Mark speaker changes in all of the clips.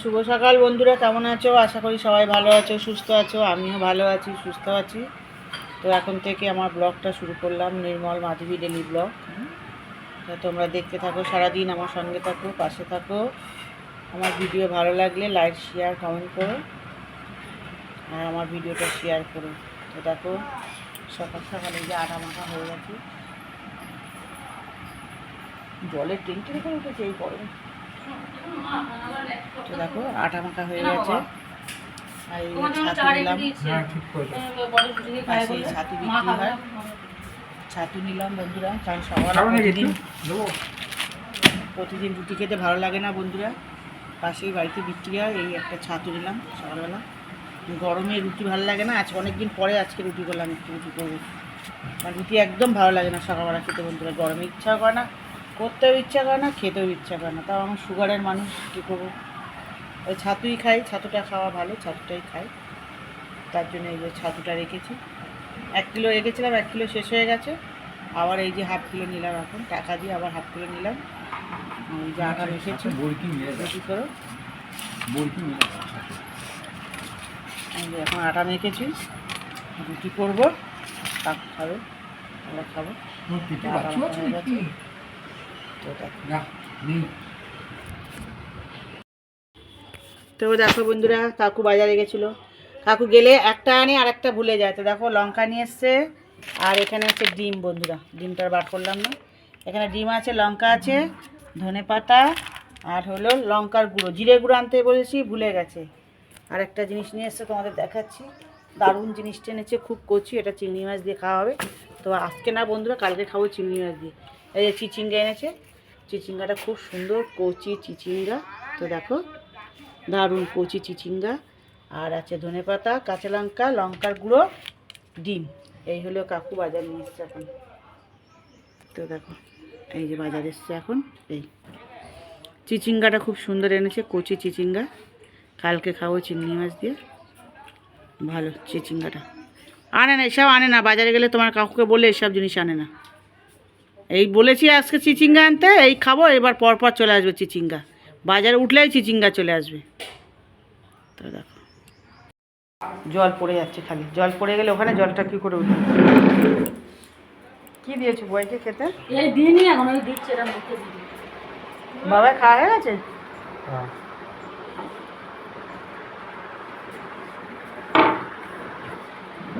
Speaker 1: শুভ সকাল বন্ধুরা, কেমন আছো? আশা করি সবাই ভালো আছো, সুস্থ আছো। আমিও ভালো আছি, সুস্থ আছি। তো এখন থেকে আমার ব্লগটা শুরু করলাম, নির্মল মাধবী ডেলি ব্লগ। তো তোমরা দেখতে থাকো, সারাদিন আমার সঙ্গে থাকো, পাশে থাকো। আমার ভিডিও ভালো লাগলে লাইক, শেয়ার, কমেন্ট করো, আর আমার ভিডিওটা শেয়ার করো। তো দেখো, সকাল সকালে যে আটা মাখা হয়ে গেছে, জলের ট্যাঙ্কির করে উঠেছে এই গরমে। তো দেখো, আটা মাখা হয়ে গেছে। আর এই ছাতু নিলাম, পাশে ছাতু বিক্রি হয়, ছাতু নিলাম বন্ধুরা। কারণ সকালে প্রতিদিন রুটি খেতে ভালো লাগে না বন্ধুরা, পাশেই বাড়িতে বিক্রি হয়। এই একটা ছাতু নিলাম সকালবেলা। গরমে রুটি ভালো লাগে না, আজকে অনেকদিন পরে আজকে রুটি করলাম, একটু রুটি করবো। আর রুটি একদম ভালো লাগে না সকালবেলা খেতে বন্ধুরা, গরমে ইচ্ছা করে না, করতেও ইচ্ছা করে না, খেতেও ইচ্ছা করে না। তাও আমার সুগারের মানুষ, কী করবো, ওই ছাতুই খাই। ছাতুটা খাওয়া ভালো, ছাতুটাই খাই। তার জন্য এই যে ছাতুটা রেখেছি, 1 কিলো রেখেছিলাম, 1 কিলো শেষ হয়ে গেছে। আবার এই যে হাফ কিলো নিলাম, এখন টাকা দিয়ে আবার হাফ কিলো নিলাম। এই যে আটা মেখেছি, রুটি করো। এই যে এখন আটা মেখেছি, রুটি করবো, কাকু খাবে, আমরা খাবো। তো দেখো বন্ধুরা, কাকু বাজারে গেছিলো। কাকু গেলে একটা আনে আর একটা ভুলে যায়। তো দেখো, লঙ্কা নিয়ে এসছে, আর এখানে হচ্ছে ডিম বন্ধুরা। ডিমটার বার করলাম না, এখানে ডিম আছে, লঙ্কা আছে, ধনে পাতা, আর হলো লঙ্কার গুঁড়ো, জিরে গুঁড়ো আনতে বলেছি, ভুলে গেছে। আর একটা জিনিস নিয়ে এসছে, তোমাদের দেখাচ্ছি। দারুণ জিনিসটা এনেছে, খুব কচি, এটা চিংড়ি মাছ দিয়ে খাওয়া হবে। তো আজকে না বন্ধুরা, কালকে খাবো চিংড়ি মাছ দিয়ে। এই যে চিচিঙ্গা এনেছে, চিচিঙ্গাটা খুব সুন্দর কচি চিচিঙ্গা। তো দেখো, দারুণ কচি চিচিঙ্গা। আর আছে ধনে পাতা, কাঁচা লঙ্কা, লঙ্কার গুঁড়ো, ডিম। এই হলো কাকু বাজার নিয়ে এসছে এখন। তো দেখো, এই যে বাজার এসছে এখন। এই চিচিঙ্গাটা খুব সুন্দর এনেছে, কচি চিচিঙ্গা, কালকে খাবো চিংড়ি মাছ দিয়ে। ভালো চিচিঙ্গাটা। আনে না, এসব আনে না, বাজারে গেলে তোমার কাকুকে বলে এসব জিনিস আনে না। এই বলেছি আজকে চিচিঙ্গা আনতে, এই খাবো, এবার পরপর চলে আসবে চিচিঙ্গা, বাজারে উঠলেই চিচিঙ্গা চলে আসবে। তো দেখো, জল পড়ে যাচ্ছে, খালি জল পড়ে গেলে ওখানে জলটা কী করে উঠবে। কী দিয়েছো বইকে খেতে? বাবা খাওয়া হয়ে গেছে?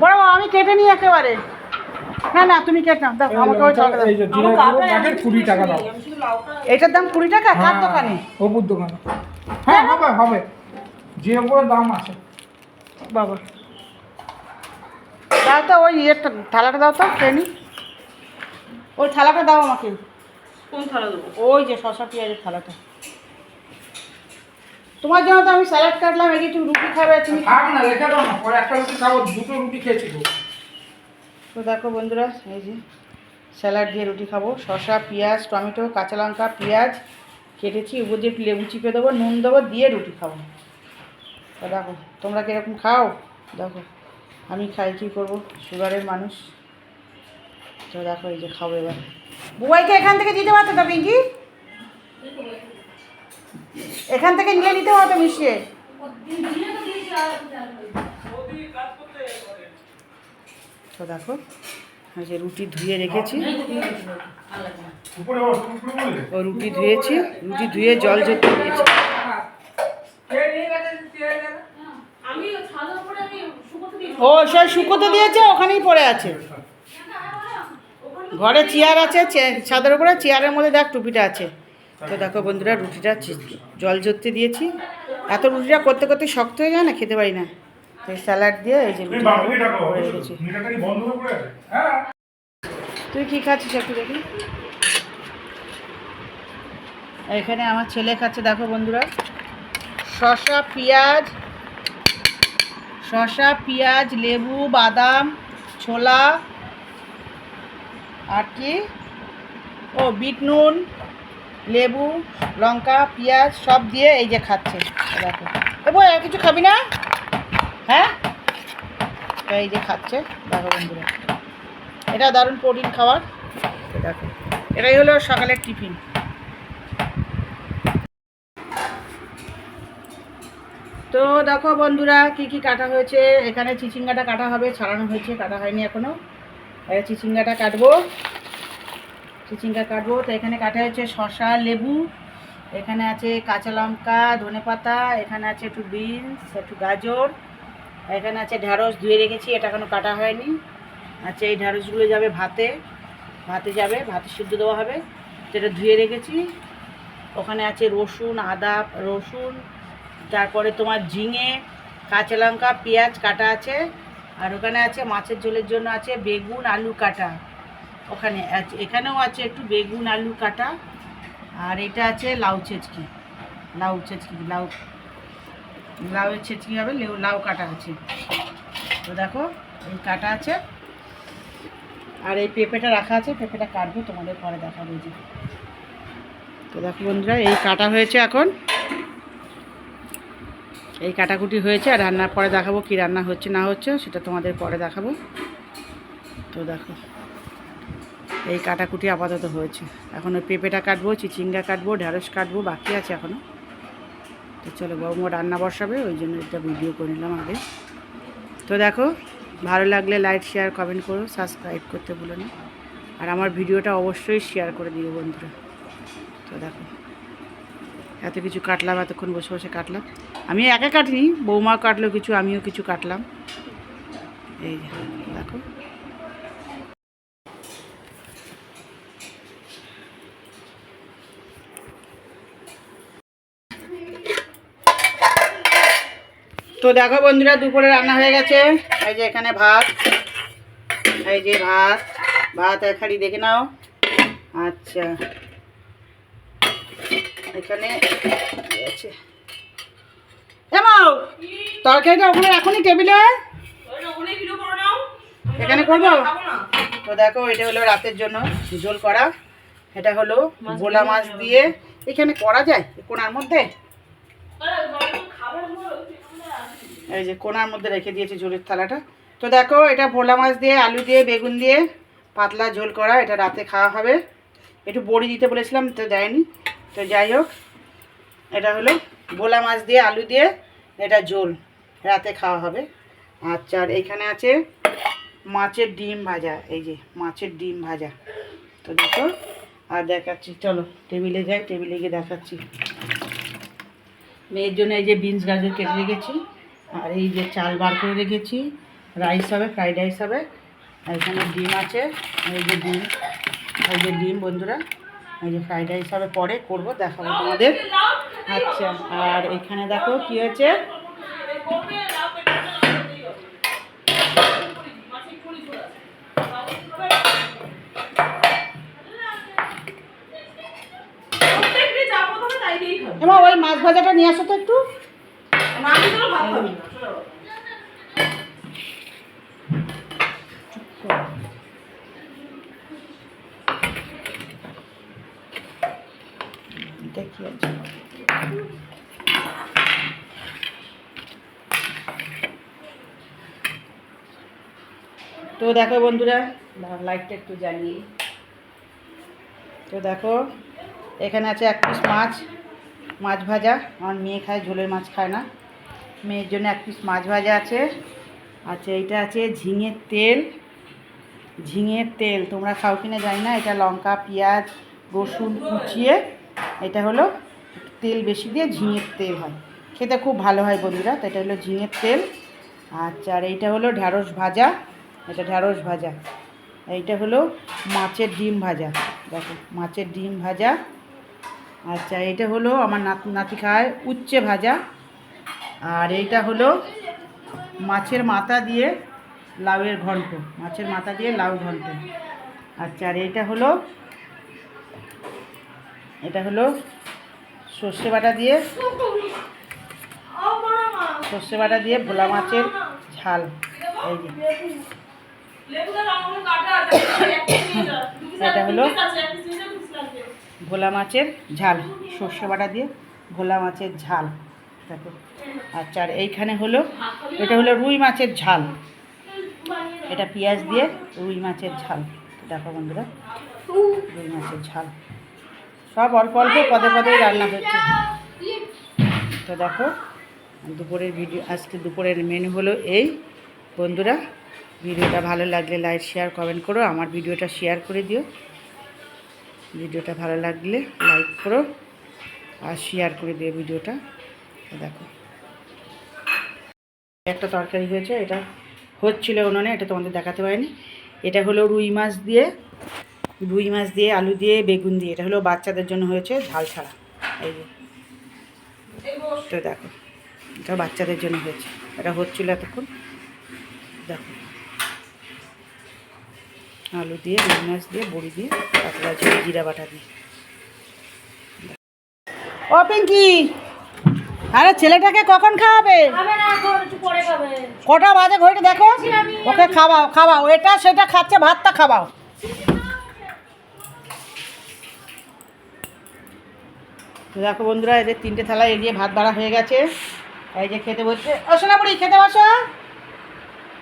Speaker 1: বড় আমি কেটে নিই একেবারে। না না, তুমি কেটে নাও, দাও আমাকে ওই টাকা দাও।
Speaker 2: 20 টাকা দাও।
Speaker 1: এটার দাম 20 টাকা? কার দোকানে?
Speaker 2: অপুর দোকানে। হ্যাঁ হবে হবে, যে ওপরে দাম আছে।
Speaker 1: বাবা দাও তো, ওই ইয়েটা থালাটা দাও তো, ট্রেনি, ওই থালাটা দাও আমাকে। কোন থালা দেবো? ওই যে শসা পেঁয়াজের থালাটা। তোমার জন্য তো আমি স্যালাড কাটলাম, এই যে তুমি রুটি খাবে, তুমি
Speaker 2: থাক না, রেখে দাও না, পরে একটা রুটি খাবো, 2টো রুটি খেয়েছি তো।
Speaker 1: তো দেখো বন্ধুরা, এই যে স্যালাড দিয়ে রুটি খাবো, শসা, পেঁয়াজ, টমেটো, কাঁচা লঙ্কা, পেঁয়াজ কেটেছি, উপর দিয়ে লেবু চিপে দেবো, নুন দেবো, দিয়ে রুটি খাবো। তো দেখো তোমরা কীরকম খাও, দেখো আমি খাই, কী করবো, সুগারের মানুষ। তো দেখো, এই যে খাবো এবার। বুবাইকে এখান থেকে দিতে পারতো তো পিঙ্কি, এখান থেকে নিয়ে নিতে হতো মিশিয়ে। তো দেখো, যে রুটি ধুয়ে রেখেছি, ও রুটি ধুয়েছি, রুটি ধুয়ে জল ঝরতে দিয়েছি। ও সব শুকোতে দিয়েছে, ওখানেই পড়ে আছে। ঘরে চেয়ার আছে, ছাদের উপরে চেয়ারের মধ্যে দেখ টুপিটা আছে। তো দেখো বন্ধুরা, রুটিটা জল ঝরতে দিয়েছি। এত রুটিটা করতে করতে শক্ত হয়ে যায় না, খেতে পারি না। তো স্যালাড দিয়ে এই যে রুটি করে রেখেছি। তুই কী খাচ্ছিস একটু দেখি। এখানে আমার ছেলে খাচ্ছে, দেখো বন্ধুরা, শসা পেঁয়াজ, লেবু, বাদাম, ছোলা, আর কি, ও বিট নুন, লেবু, লঙ্কা, পেঁয়াজ সব দিয়ে এই যে খাচ্ছে। দেখো এবার আর কিছু খাবি না? হ্যাঁ, এই যে খাচ্ছে, দেখো বন্ধুরা, এটা দারুণ প্রোটিন খাবার। দেখো, এটাই হলো সকালের টিফিন। তো দেখো বন্ধুরা কি কি কাটা হয়েছে। এখানে চিচিঙ্গাটা কাটা হবে, ছাড়ানো হয়েছে, কাটা হয়নি এখনো। চিচিঙ্গাটা কাটবো, চিচিঙ্গা কাটবো। তো এখানে কাটা হয়েছে শসা, লেবু, এখানে আছে কাঁচা লঙ্কা, ধনেপাতা, এখানে আছে একটু বিনস, একটু গাজর, এখানে আছে ঢ্যাঁড়স ধুয়ে রেখেছি, এটা এখনো কাটা হয়নি। আচ্ছা, এই ঢ্যাঁড়সগুলো যাবে ভাতে, ভাতে যাবে, ভাতে সিদ্ধ দেওয়া হবে, যেটা ধুয়ে রেখেছি। ওখানে আছে রসুন, আদা, রসুন, তারপরে তোমার ঝিঙে, কাঁচা লঙ্কা, পেঁয়াজ কাটা আছে। আর ওখানে আছে মাছের ঝোলের জন্য আছে বেগুন, আলু কাটা। ওখানে আছে, এখানেও আছে একটু বেগুন, আলু কাটা। আর এটা আছে লাউ ছেঁচকি, লাউ ছেঁচকি, লাউয়ের ছেঁচকি হবে, লাউ কাটা আছে। তো দেখো এই কাটা আছে, আর এই পেঁপেটা রাখা আছে, পেঁপেটা কাটবো, তোমাদের পরে দেখাবো যে। তো দেখো বন্ধুরা এই কাটা হয়েছে, এখন এই কাটাকুটি হয়েছে, আর রান্নার পরে দেখাবো কি রান্না হচ্ছে না হচ্ছে, সেটা তোমাদের পরে দেখাবো। তো দেখো এই কাটাকুটি আপাতত হয়েছে, এখন ওই পেঁপেটা কাটবো, চিচিঙ্গা কাটবো, ঢ্যাঁড়স কাটবো, বাকি আছে এখনও। তো চলো, বৌমা রান্না বসাবে, ওই জন্য একটা ভিডিও করে নিলাম আগে। তো দেখো, ভালো লাগলে লাইক, শেয়ার, কমেন্ট করো, সাবস্ক্রাইব করতে ভুলো না, আর আমার ভিডিওটা অবশ্যই শেয়ার করে দিও বন্ধুরা। তো দেখো এত কিছু কাটলাম, এতক্ষণ বসে বসে কাটলাম, আমি একা কাটিনি, বৌমা কাটলো কিছু, আমিও কিছু কাটলাম। এই দেখো তো দেখো বন্ধুরা দুপুরে রান্না হয়ে গেছে। এই যে এখানে ভাত, এই যে ভাত, ভাত খালি দেখে নাও। আচ্ছা, এখানে আছে তরকারিটা ওখানে এখনই টেবিলে, এখানে করবো। তো দেখো এটা হলো রাতের জন্য ঝোল করা, এটা হলো ভোলা মাছ দিয়ে, এখানে করা যায় কোনার মধ্যে, এই যে কোনার মধ্যে রেখে দিয়েছে ঝোলের থালাটা। তো দেখো এটা ভোলা মাছ দিয়ে, আলু দিয়ে, বেগুন দিয়ে পাতলা ঝোল করা, এটা রাতে খাওয়া হবে। একটু বড়ি দিতে বলেছিলাম, তো দেয়নি। তো যাই হোক, এটা হলো ভোলা মাছ দিয়ে, আলু দিয়ে, এটা ঝোল রাতে খাওয়া হবে। আচ্ছা, আর এইখানে আছে মাছের ডিম ভাজা, এই যে মাছের ডিম ভাজা। তো দেখো আর দেখাচ্ছি, চলো টেবিলে যাই, টেবিলে গিয়ে দেখাচ্ছি। মেয়ের জন্য এই যে বিনস গাজর কেটে রেখেছি, আর এই যে চাল বার করে রেখেছি, রাইস হবে, ফ্রাইড রাইস হবে। আর এখানে ডিম আছে, এই যে ডিম, এই যে ডিম বন্ধুরা, এই যে ফ্রাইড রাইস হবে, পরে করবো, দেখাবো তোমাদের। আচ্ছা, আর এখানে দেখো কি হয়েছে, এবার ওই মাছ ভাজাটা নিয়ে আসো তো একটু। দেখি আছে, তো দেখো বন্ধুরা, লাইটটা একটু জ্বালিয়ে। তো দেখো এখানে আছে এক পিস মাছ, মাছ ভাজা, আমার মেয়ে খায়, ঝোলের মাছ খায় না, মেয়ের জন্য এক পিস মাছ ভাজা আছে। আচ্ছা, এইটা আছে ঝিঙের তেল, ঝিঙের তেল তোমরা খাও কিনা জানি না, এটা লঙ্কা, পেঁয়াজ, রসুন কুচিয়ে, এটা হলো তেল বেশি দিয়ে ঝিঙের তেল হয়, খেতে খুব ভালো হয় বন্ধুরা। তো এটা হলো ঝিঙের তেল। আচ্ছা, আর এইটা হলো ঢ্যাঁড়স ভাজা, এটা ঢ্যাঁড়স ভাজা। এইটা হলো মাছের ডিম ভাজা, দেখো মাছের ডিম ভাজা। আচ্ছা, এইটা হলো আমার নাতি খায় উচ্ছে ভাজা। আর এইটা হলো মাছের মাথা দিয়ে লাউয়ের ঘন্ট, মাছের মাথা দিয়ে লাউ ঘন্ট। আচ্ছা, আর এটা হলো সর্ষে বাটা দিয়ে, সর্ষে বাটা দিয়ে ভোলা মাছের ঝাল। এই যে এটা হলো ভোলা মাছের ঝাল, সর্ষে বাটা দিয়ে ভোলা মাছের ঝাল, দেখো। আচ্ছা, আর এইখানে হলো, এটা হলো রুই মাছের ঝাল, এটা পেঁয়াজ দিয়ে রুই মাছের ঝাল। দেখো বন্ধুরা, রুই মাছের ঝাল, সব অল্প অল্প পদে পদে রান্না হচ্ছে। তো দেখো দুপুরের ভিডিও, আজকে দুপুরের মেনু হলো এই বন্ধুরা। ভিডিওটা ভালো লাগলে লাইক শেয়ার কমেন্ট করো, আমার ভিডিওটা শেয়ার করে দিও। ভিডিওটা ভালো লাগলে লাইক করো আর শেয়ার করে দিও ভিডিওটা। দেখো একটা তরকারি হয়েছে, এটা হচ্ছিল উনুনে, এটা তোমাদের দেখাতে পারিনি। এটা হলো রুই মাছ দিয়ে আলু দিয়ে বেগুন দিয়ে, এটা হলো বাচ্চাদের জন্য হয়েছে ঝাল ছাড়া। এই যে তো দেখো, এটা বাচ্চাদের জন্য হয়েছে, এটা হচ্ছিল এতক্ষণ। দেখো আলু দিয়ে রুই মাছ দিয়ে বড়ি দিয়ে পাতলা ঝোল জিরা বাটা দিয়ে। ও পিঙ্কি, আরে ছেলেটাকে কখন খাওয়াবে? কটা বাজে ঘড়িটা দেখো, ওকে খাওয়াও এটা সেটা খাচ্ছে, ভাতটা খাওয়াও। দেখো বন্ধুরা, এদের 3টে থালায় এগিয়ে ভাত বাড়া হয়ে গেছে। এই যে খেতে বসছে। ও সোনাপুরি খেতে বসো,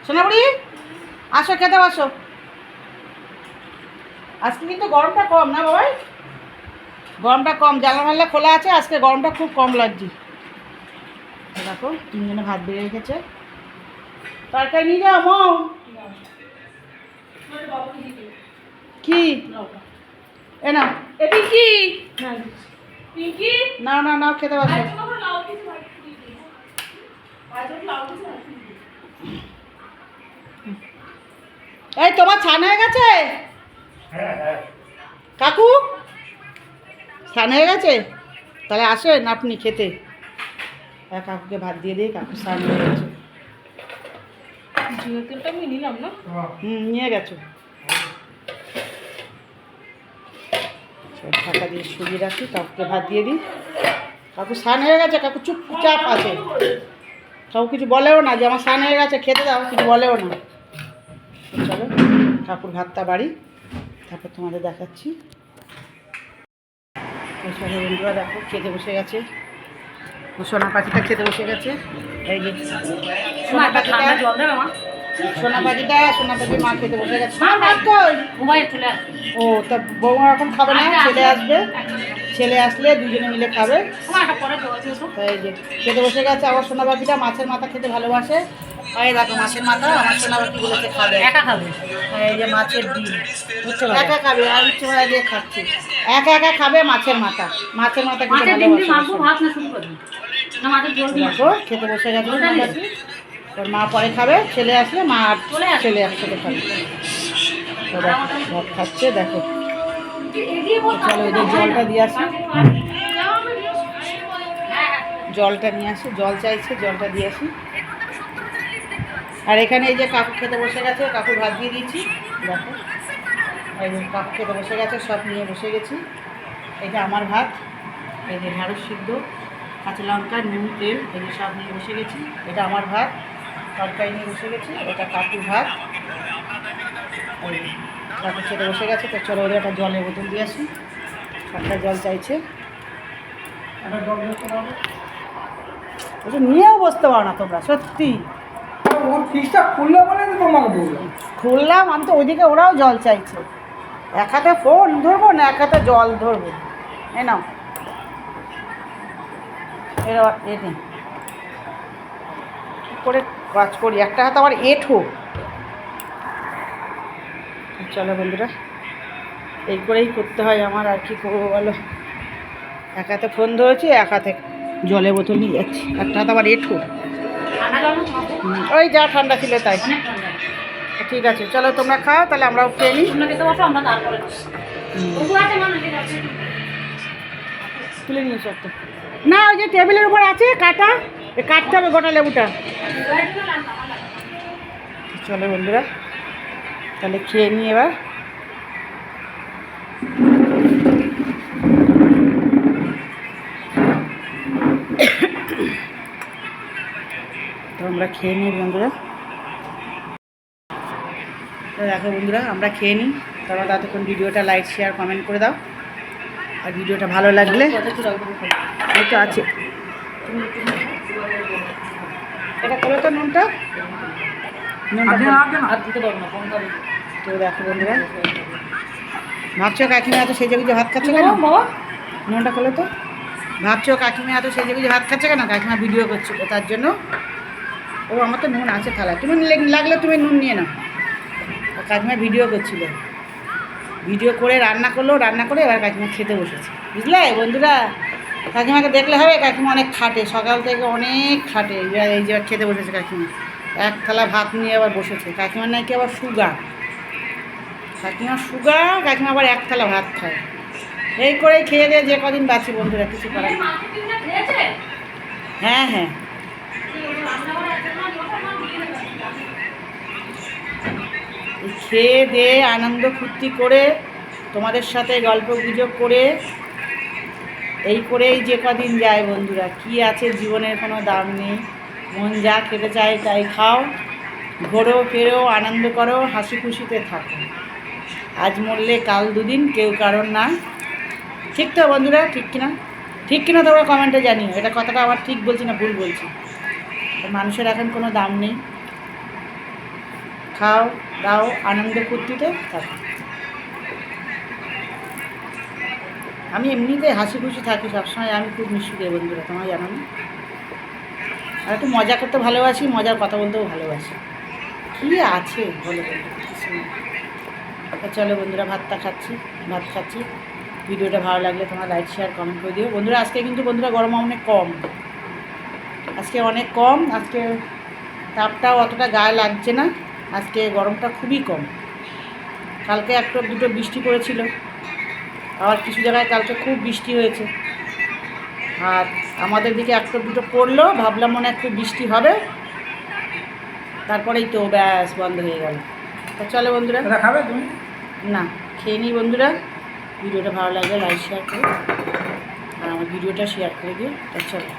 Speaker 1: সোনাপুরি আসো খেতে বসো। আজকে কিন্তু গরমটা কম না বাবাই, গরমটা কম, জানলা খোলা আছে, আজকে গরমটা খুব কম লাগছে। দেখো 3জনে ভাত বেড়ে রেখেছে। তরকারি নিয়ে যাও মৌ। কি এ না
Speaker 3: পিঙ্কি
Speaker 1: নাও খেতে বসো। এই তোমার ছান হয়ে গেছে কাকু, ছান হয়ে গেছে? তাহলে আসেন আপনি খেতে। কাকুকে ভাত দিয়ে দিই, কাকু স্নান হয়ে গেছে। নিয়ে গেছো। ঢাকা দিয়ে সরিয়ে রাখি, কাকুকে ভাত দিয়ে দিই। কাকু স্নান হয়ে গেছে, কাকু চুপচাপ আছে, কাকু কিছু বলেও না যে আমার স্নান হয়ে গেছে খেতে দাও, কিছু বলেও না। চলো কাকুর ভাতটা বাড়ি, তারপর তোমাদের দেখাচ্ছি। সবাই বন্ধুরা দেখো খেতে বসে গেছে, সোনা পাখিটা খেতে বসে গেছে। এই যে সোনা পাখির মা খেতে বসে গেছে। ও তা বৌমা এখন খাবে না, ছেলে আসবে, ছেলে আসলে দুজনে মিলে খাবে। এই যে খেতে বসে গেছে। আবার সোনা পাখিটা মাছের মাথা খেতে ভালোবাসে। এই দেখো মাছের মাথা আমার সোনা পাখি বলেছে খাবে, একা খাবে। এই যে মাছের ডিম একা খাবে, আর ইচ্ছে ভাড়া দিয়ে খাচ্ছে, একা খাবে মাছের মাথা। মাছের মাথা খেতে ভালোবাসে। দেখো খেতে বসে গেছে সোনা পাখি, ওর মা পরে খাবে, ছেলে আসলে মা আর ছেলে একসাথে খাবে। ভাত খাচ্ছে দেখো। চলো ওদের জলটা দিয়ে আসি, জলটা নিয়ে আসি, জল চাইছে, জলটা দিয়ে আসি। আর এখানে এই যে কাকু খেতে বসে গেছে, কাকু ভাত দিয়ে দিয়েছি। দেখো এই যে কাকু খেতে বসে গেছে, সব নিয়ে বসে গেছি। এই যে আমার ভাত, এই যে ঢ্যাঁড়স সিদ্ধ, কাঁচা লঙ্কা, নুন, তেল, এই যে সব নিয়ে বসে গেছি। এটা আমার ভাত, তরকারি নিয়ে বসে গেছি। এটা কাকুর ভাত, ওই কাকু খেতে বসে গেছে। তো চলো ওদের একটা জলের বোতল দিয়ে আসি, একটা জল চাইছে। ওটা নিয়েও বসতে পারো না তোমরা, সত্যি। খুললাম আমি তো, ওইদিকে ওরাও জল চাইছে। এক হাতে ফোন ধরবো না, এক হাতে জল ধরবো। এ নাও, এনে করে কাজ করি, একটা হাতে আবার এঁঠো। চলো বন্ধুরা, এই করেই করতে হয় আমার, আর কি করবো বলো। এক হাতে ফোন ধরেছি, এক হাতে জলের বোতল নিয়ে যাচ্ছি, একটা হাতে আবার এঁঠো। ওই যা ঠান্ডা ছিল তাই। ঠিক আছে চলো তোমরা খাও, তাহলে আমরাও খেয়ে নিই। তুলে নিয়ে সব তো না, ওই যে টেবিলের উপর আছে কাটা, কাটতে হবে গোটা লেবুটা। চলো বন্ধুরা তাহলে খেয়ে নিই এবার। তো আমরা খেয়ে নিই বন্ধুরা। তো দেখো বন্ধুরা আমরা খেয়ে নিই, তোমরা ততক্ষণ ভিডিওটা লাইক শেয়ার কমেন্ট করে দাও। আর ভিডিওটা ভালো লাগলে, এই তো আছে, এটা করো তো নুনটা, তো দেখো বন্ধুরা ভাবছো কাকিমা এত সেজে গুজে ভাত খাচ্ছে কেন? নুনটা খোলো তো। ভাবছো কাকিমা এত সেজে বুঝে ভাত খাচ্ছে কেন? কাকিমা ভিডিও করছিল তার জন্য। ও আমার তো নুন আছে থালায়, তুমি লাগলে তুমি নুন নিয়ে নাও। কাকিমা ভিডিও করছিল, ভিডিও করে রান্না করলো, রান্না করে এবার কাকিমা খেতে বসেছে, বুঝলে বন্ধুরা। কাকিমাকে দেখলে হবে, কাকিমা অনেক খাটে, সকাল থেকে অনেক খাটে। এবার এই যে খেতে বসেছে কাকিমা, এক থালা ভাত নিয়ে আবার বসেছে। কাকিমার নাকি আবার সুগার, কাকিমার সুগার, কাকিমা আবার এক থালা ভাত খায়। এই করেই খেয়ে দিয়ে যে কদিন বাঁচি বন্ধুরা, কিছু করার নেই। হ্যাঁ হ্যাঁ, খেয়ে দিয়ে আনন্দ ফুর্তি করে তোমাদের সাথে গল্প গুজব করে এই করেই যে কদিন যায় বন্ধুরা। কি আছে জীবনের কোনো দাম নেই, মন যা খেতে চায় তাই খাও, ঘোরো ফেরো, আনন্দ করো, হাসি খুশিতে থাকো। আজ মরলে কাল দুদিন, কেউ কারণ না। ঠিক তো বন্ধুরা, ঠিক কিনা? ঠিক কিনা তোমরা কমেন্টে জানিও। এটা কথাটা আবার ঠিক বলছি না ভুল বলছি? মানুষের এখন কোনো দাম নেই, খাও দাও, আনন্দ ফুর্তিতে থাকো। আমি এমনিতে হাসি খুশি থাকি সবসময়, আমি খুব মিশুকে বন্ধুরা, তোমার জানো না। আর একটু মজা করতে ভালোবাসি, মজার কথা বলতেও ভালোবাসি। কী আছে বলে কিছু না। চলো বন্ধুরা, ভাত খাচ্ছি। ভিডিওটা ভালো লাগলে তোমরা লাইক শেয়ার কমেন্ট করে দিও বন্ধুরা। আজকে কিন্তু বন্ধুরা গরম অনেক কম, আজকে অনেক কম। আজকে তাপটাও অতটা গায়ে লাগছে না, আজকে গরমটা খুবই কম। কালকে একটা দুটো বৃষ্টি পড়েছিল, আবার কিছু জায়গায় কালকে খুব বৃষ্টি হয়েছে। আর আমাদের দিকে একটা দুটো পড়লো, ভাবলাম মনে হয় খুব বৃষ্টি হবে, তারপরেই তো ব্যাস বন্ধ হয়ে গেল। তা চলো বন্ধুরা,
Speaker 2: খাবে তুমি?
Speaker 1: না খেয়ে নিই বন্ধুরা। ভিডিওটা ভালো লাগলে লাইক শেয়ার করো, আর আমার ভিডিওটা শেয়ার করে দিও। তা চলো,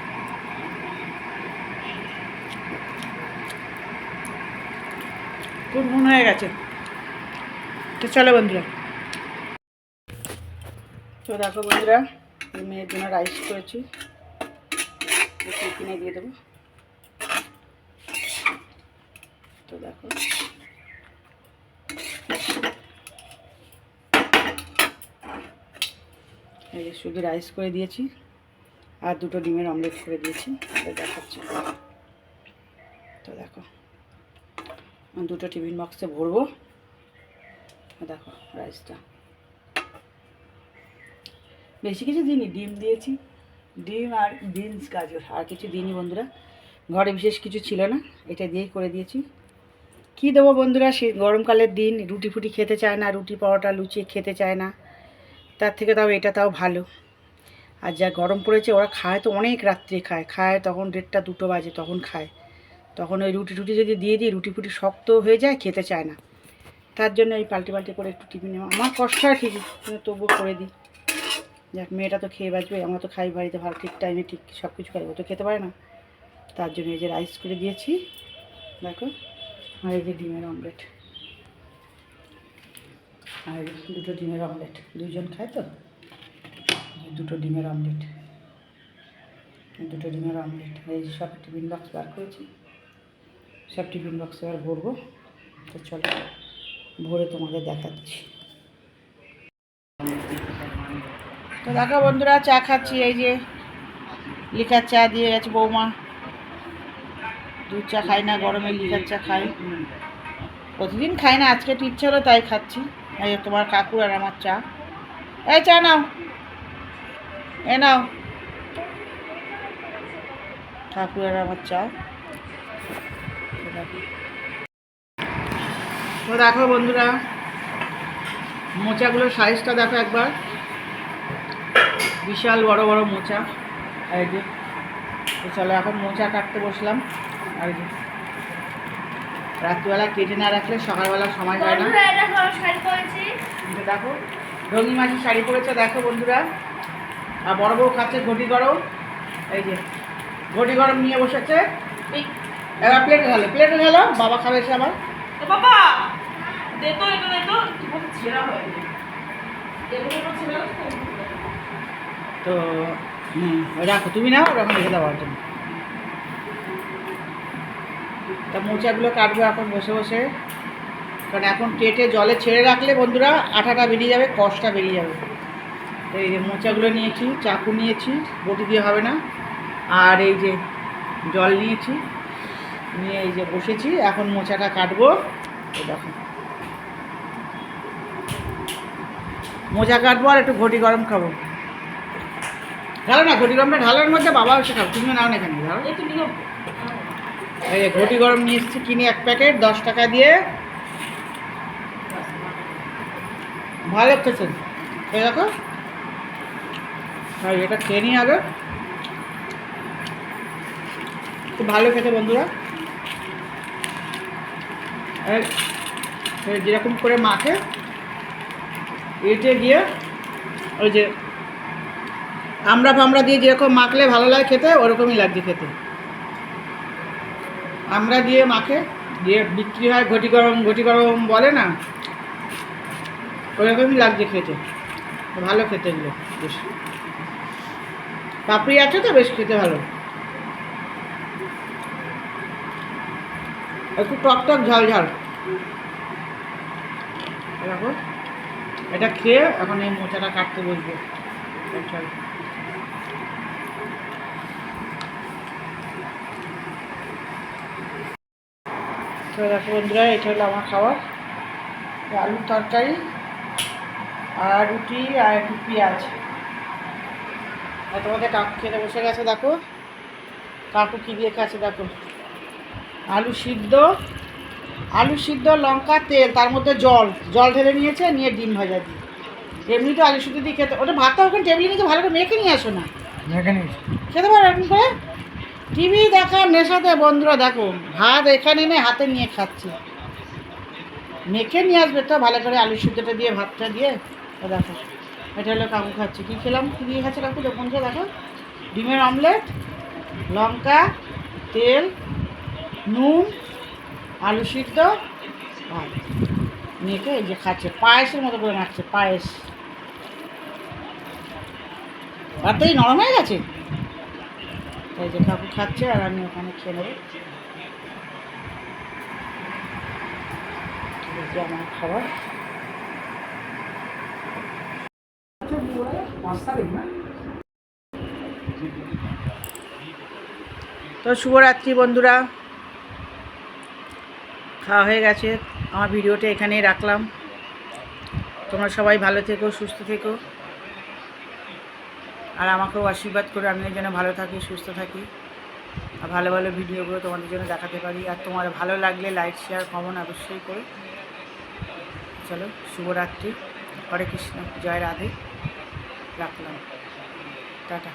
Speaker 1: খুব নুন হয়ে গেছে। তো চলো বন্ধুরা, তো দেখো বন্ধুরা, মেয়ের জন্য রাইস করেছি, টিফিনে দিয়ে দেবো। তো দেখো এই যে শুধু রাইস করে দিয়েছি, আর দুটো ডিমের অমলেট করে দিয়েছি, দেখাচ্ছি। তো দেখো দুটো টিফিন বক্সে ভরবো। দেখো রাইসটা বেশি কিছু দিইনি, ডিম দিয়েছি, ডিম আর বিনস গাজর, আর কিছু দিইনি বন্ধুরা। ঘরে বিশেষ কিছু ছিল না, এটা দিয়েই করে দিয়েছি। কী দেবো বন্ধুরা, সে গরমকালের দিন রুটি ফুটি খেতে চায় না, রুটি পরোটা লুচি খেতে চায় না, তার থেকে তাও এটা তাও ভালো। আর যা গরম পড়েছে, ওরা খায় তো অনেক রাত্রে খায় তখন 1:30 2 বাজে, তখন খায়। তখন ওই রুটি টুটি যদি দিয়ে দিই, রুটি ফুটি শক্ত হয়ে যায়, খেতে চায় না। তার জন্য এই পাল্টে করে একটু টিফিন নেওয়া আমার কষ্ট হয় ঠিকই, কিন্তু তবুও করে দিই। যাক, মেয়েটা তো খেয়ে বাঁচবে, আমরা তো খাই বাড়িতে ভালো, ঠিক টাইমে ঠিক সব কিছু খাই, ও তো খেতে পারে না। তার জন্য এই যে রাইস করে দিয়েছি দেখো, আর এই যে ডিমের অমলেট, আর দুটো ডিমের অমলেট, দুজন খায় তো, দুটো ডিমের অমলেট, এই যে সব টিফিন বক্স বার করেছি, সব টিফিন বক্সে এবার ভরবো। তো চলো ভরে তোমাদের দেখাচ্ছি। তো দেখো বন্ধুরা, চা খাচ্ছি, এই যে লিকার চা দিয়ে গেছে বৌমা। দুধ চা খাই না, গরমে লিকার চা খাই, প্রতিদিন খাই না, আজকে একটু ইচ্ছে হলো তাই খাচ্ছি। এই তোমার কাকু আর আমার চা। এই চা নাও, এ নাও, কাকু আর আমার চা। তো দেখো বন্ধুরা, মোচাগুলোর সাইজটা দেখো একবার, বিশাল বড় বড় মোচা। আর এই যে, তো চলো এখন মোচা কাটতে বসলাম। আর যে রাত্রিবেলা কেটে না রাখলে সকালবেলা সময় হয় না। দেখো রঙিন মাঝি শাড়ি পরেছে, দেখো বন্ধুরা। আর বড় বউ খাচ্ছে ঘটি গরম, এই যে ঘটি গরম নিয়ে বসেছে। এবার প্লেটে ঢালো, বাবা খাবে এসে আবার। বাবা তো রাখো, তুমি নাও, ওরকম রেখে দেওয়ার জন্য। তা মোচাগুলো কাটবো এখন বসে বসে, কারণ এখন কেটে জলে ছেড়ে রাখলে বন্ধুরা আঠাটা বেরিয়ে যাবে, কষটা বেরিয়ে যাবে। এই যে মোচাগুলো নিয়েছি, চাকু নিয়েছি, বটি দিয়ে হবে না, আর এই যে জল নিয়েছি, নিয়ে এই যে বসেছি, এখন মোচাটা কাটবো। এই দেখো মোচা কাটবো আর একটু ঘটি গরম খাবো। ঢালো না, ঘটি গরমটা ঢালার মধ্যে বাবা এসে খাবো, তুমি নাও না এখানে ঢালো। এই যে ঘটি গরম নিয়ে এসেছি কিনে 1 প্যাকেট 10 টাকা দিয়ে, ভালো খেতে। এই দেখো, আর এটা খেয়ে নিই আগে, খুব ভালো খেতে বন্ধুরা। যেরকম করে মাখে এতে গিয়ে ওই যে আমরা ফামড়া দিয়ে যেরকম মাখলে ভালো লাগে খেতে, ওরকমই লাগছে খেতে। আমরা দিয়ে মাখে দিয়ে বিক্রি হয় ঘটি গরম বলে না, ওরকমই লাগছে খেতে, ভালো খেতে এগুলো বেশ। পাপড়ি আছে তো বেশ খেতে ভালো, একটু টক টক ঝাল ঝাল। দেখো এটা খেয়ে এখন এই মোচাটা কাটতে বসবো। তো দেখো বন্ধুরা, এটা হলো আমার খাবার, আলুর তরকারি আর রুটি আর একটু পেঁয়াজ। আর তোমাদের কাকু খেতে বসে গেছে, দেখো কাকু কী দিয়ে খাচ্ছে দেখো, আলু সিদ্ধ লঙ্কা তেল, তার মধ্যে জল ঢেলে নিয়েছে, নিয়ে ডিম ভাজা দিয়ে। এমনি তো আলু সিদ্ধ দিয়ে খেতে, ওটা ভাতটা ওখানে টেবিলে নিয়ে ভালো করে মেখে নিয়ে আসো না, খেতে পারো এরকম করে। টিভি দেখার নেশাতে বন্ধুরা দেখো ভাত এখানে এনে হাতে নিয়ে খাচ্ছি, মেখে নিয়ে আসবে তো ভালো করে আলু সিদ্ধটা দিয়ে ভাতটা দিয়ে। দেখো এটা হলো কাকু খাচ্ছে, কী খেলাম, কী দিয়ে খাচ্ছে কাকু যখন দেখো, ডিমের অমলেট, লঙ্কা তেল নুন আলু সিদ্ধ ভাত মেখে এই যে খাচ্ছে, পায়েসের মতো করে মাখছে, পায়েস। ভাতটাই নরম হয়ে গেছে, এই যে কাকু খাচ্ছে আর আমি ওখানে খেয়ে নেবো। এই যে আমার খাবার। তো শুভরাত্রি বন্ধুরা, খাওয়া হয়ে গেছে, আমার ভিডিওটা এখানেই রাখলাম। তোমরা সবাই ভালো থেকো, সুস্থ থেকো, আর আমাকেও আশীর্বাদ করে আমিও যেন ভালো থাকি, সুস্থ থাকি, আর ভালো ভালো ভিডিওগুলো তোমাদের জন্য দেখাতে পারি। আর তোমার ভালো লাগলে লাইক শেয়ার কমেন্ট অবশ্যই করো। চলো শুভরাত্রি, হরে কৃষ্ণ, জয় রাধে, রাখলাম, টাটা।